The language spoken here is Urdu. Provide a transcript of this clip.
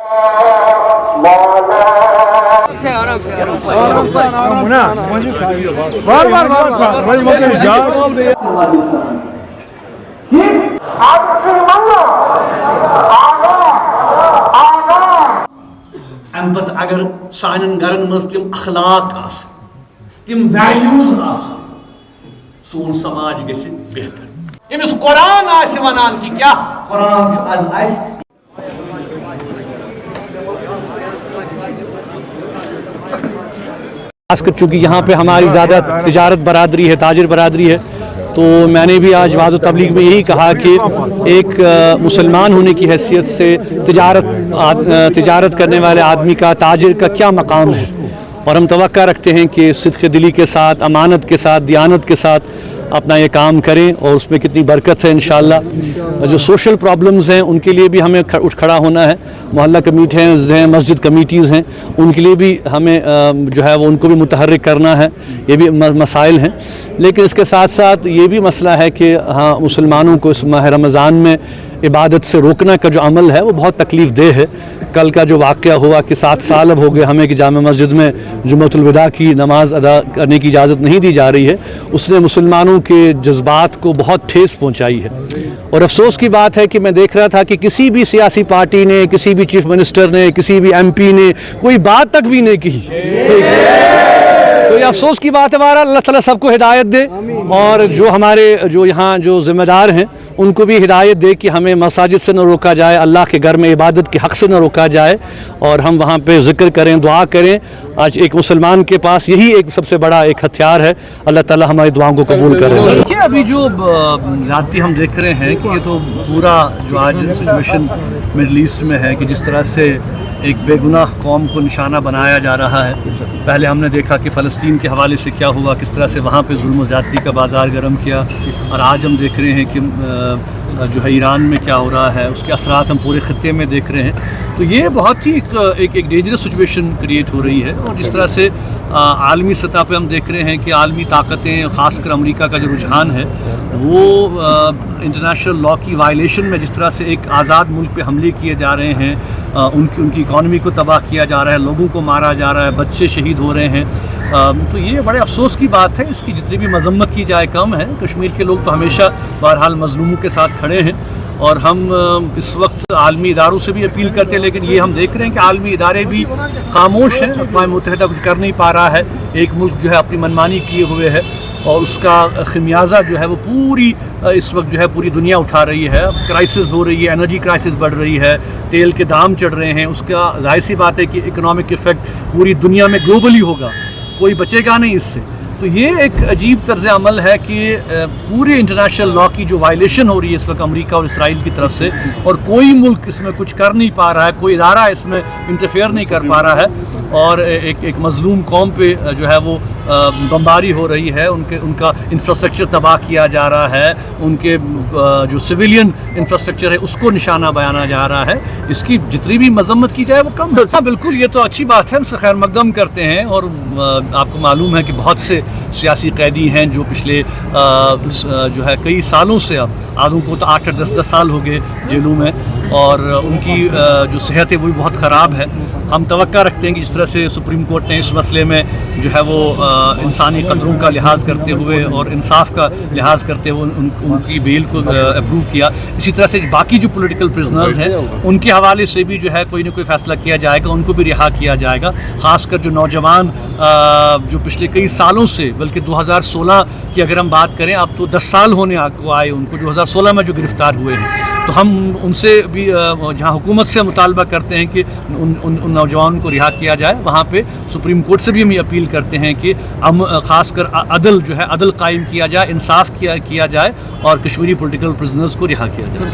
ام پتہ اگر سانن گرن مز تم اخلاق آس تم ویلیوز آس سون سماج گژھِ بہتر یمس قرآن آسہِ ونان کہ کیا قرآن چھُ آز اسہِ خاص کر چونکہ یہاں پہ ہماری زیادہ تجارت برادری ہے، تاجر برادری ہے، تو میں نے بھی آج وعظ و تبلیغ میں یہی کہا کہ ایک مسلمان ہونے کی حیثیت سے تجارت کرنے والے آدمی کا، تاجر کا کیا مقام ہے، اور ہم توقع رکھتے ہیں کہ صدق دلی کے ساتھ، امانت کے ساتھ، دیانت کے ساتھ اپنا یہ کام کریں، اور اس میں کتنی برکت ہے انشاءاللہ۔ جو سوشل پرابلمز ہیں ان کے لیے بھی ہمیں اٹھ کھڑا ہونا ہے، محلہ کمیٹیز ہیں، مسجد کمیٹیز ہیں، ان کے لیے بھی ہمیں جو ہے وہ ان کو بھی متحرک کرنا ہے، یہ بھی مسائل ہیں۔ لیکن اس کے ساتھ ساتھ یہ بھی مسئلہ ہے کہ ہاں مسلمانوں کو اس ماہ رمضان میں عبادت سے روکنا کا جو عمل ہے وہ بہت تکلیف دہ ہے۔ کل کا جو واقعہ ہوا کہ 7 سال اب ہو گئے ہمیں کہ جامع مسجد میں جمعۃ الوداع کی نماز ادا کرنے کی اجازت نہیں دی جا رہی ہے، اس نے مسلمانوں کے جذبات کو بہت ٹھیس پہنچائی ہے۔ اور افسوس کی بات ہے کہ میں دیکھ رہا تھا کہ کسی بھی سیاسی پارٹی نے، کسی بھی چیف منسٹر نے، کسی بھی ایم پی نے کوئی بات تک بھی نہیں کی۔ تو یہ افسوس کی بات ہے۔ ہمارا اللہ تعالیٰ سب کو ہدایت دے، اور جو ہمارے جو یہاں جو ذمہ دار ہیں ان کو بھی ہدایت دے کہ ہمیں مساجد سے نہ روکا جائے، اللہ کے گھر میں عبادت کے حق سے نہ روکا جائے، اور ہم وہاں پہ ذکر کریں، دعا کریں۔ آج ایک مسلمان کے پاس یہی ایک سب سے بڑا ایک ہتھیار ہے۔ اللہ تعالیٰ ہماری دعاؤں کو قبول کرے۔ دیکھیے ابھی جو زیادتی ہم دیکھ رہے ہیں کہ یہ تو پورا جو آج سچویشن مڈل ایسٹ میں ہے کہ جس طرح سے ایک بے گناہ قوم کو نشانہ بنایا جا رہا ہے۔ پہلے ہم نے دیکھا کہ فلسطین کے حوالے سے کیا ہوا، کس طرح سے وہاں پہ ظلم و زیادتی کا بازار گرم کیا، اور آج ہم دیکھ رہے ہیں کہ جو ہے ایران میں کیا ہو رہا ہے، اس کے اثرات ہم پورے خطے میں دیکھ رہے ہیں۔ تو یہ بہت ہی ایک ڈینجرس سچویشن کریٹ ہو رہی ہے، اور جس طرح سے عالمی سطح پہ ہم دیکھ رہے ہیں کہ عالمی طاقتیں، خاص کر امریکہ کا جو رجحان ہے وہ انٹرنیشنل لا کی وائلیشن میں جس طرح سے ایک آزاد ملک پہ حملے کیے جا رہے ہیں، ان کی اکانومی کو تباہ کیا جا رہا ہے، لوگوں کو مارا جا رہا ہے، بچے شہید ہو رہے ہیں۔ تو یہ بڑے افسوس کی بات ہے، اس کی جتنی بھی مذمت کی جائے کم ہے۔ کشمیر کے لوگ تو ہمیشہ بہرحال مظلوموں کے ساتھ کھڑے ہیں، اور ہم اس وقت عالمی اداروں سے بھی اپیل کرتے ہیں، لیکن یہ ہم دیکھ رہے ہیں کہ عالمی ادارے بھی خاموش ہیں۔ اقوام متحدہ کچھ کر نہیں پا رہا ہے، ایک ملک جو ہے اپنی منمانی کیے ہوئے ہے، اور اس کا خمیازہ جو ہے وہ پوری اس وقت جو ہے پوری دنیا اٹھا رہی ہے۔ کرائسس ہو رہی ہے، انرجی کرائسس بڑھ رہی ہے، تیل کے دام چڑھ رہے ہیں، اس کا ظاہر سی بات ہے کہ اکنامک ایفیکٹ پوری دنیا میں گلوبلی ہوگا، کوئی بچے گا نہیں اس سے۔ تو یہ ایک عجیب طرز عمل ہے کہ پورے انٹرنیشنل لا کی جو وائلیشن ہو رہی ہے اس وقت امریکہ اور اسرائیل کی طرف سے، اور کوئی ملک اس میں کچھ کر نہیں پا رہا ہے، کوئی ادارہ اس میں انٹرفیئر نہیں کر پا رہا ہے، اور ایک مظلوم قوم پہ جو ہے وہ بمباری ہو رہی ہے، ان کا انفراسٹرکچر تباہ کیا جا رہا ہے، ان کے جو سویلین انفراسٹرکچر ہے اس کو نشانہ بیانا جا رہا ہے۔ اس کی جتنی بھی مذمت کی جائے وہ کم ہے۔ ہاں بالکل، یہ تو اچھی بات ہے، ہم سے خیر مقدم کرتے ہیں، اور آپ کو معلوم ہے کہ بہت سے سیاسی قیدی ہیں جو پچھلے جو ہے کئی سالوں سے، اب آدھوں کو تو 8-10 سال ہو گئے جیلوں میں، اور ان کی جو صحت ہے وہ بھی بہت خراب ہے۔ ہم توقع رکھتے ہیں کہ جس طرح سے سپریم کورٹ نے اس مسئلے میں جو ہے وہ انسانی قدروں کا لحاظ کرتے ہوئے اور انصاف کا لحاظ کرتے ہوئے ان کی بیل کو اپروو کیا، اسی طرح سے باقی جو پولیٹیکل پرزنرز ہیں ان کے حوالے سے بھی جو ہے کوئی نہ کوئی فیصلہ کیا جائے گا، ان کو بھی رہا کیا جائے گا۔ خاص کر جو نوجوان جو پچھلے کئی سالوں سے، بلکہ 2016 کی اگر ہم بات کریں، اب تو 10 سال ہونے کو آئے ان کو 2016 میں جو گرفتار ہوئے ہیں، تو ہم ان سے بھی جہاں حکومت سے مطالبہ کرتے ہیں کہ ان نوجوانوں کو رہا کیا جائے، وہاں پہ سپریم کورٹ سے بھی ہم یہ اپیل کرتے ہیں کہ خاص کر عدل جو ہے عدل قائم کیا جائے، انصاف کیا جائے، اور کشمیری پولیٹیکل پرزنرز کو رہا کیا جائے۔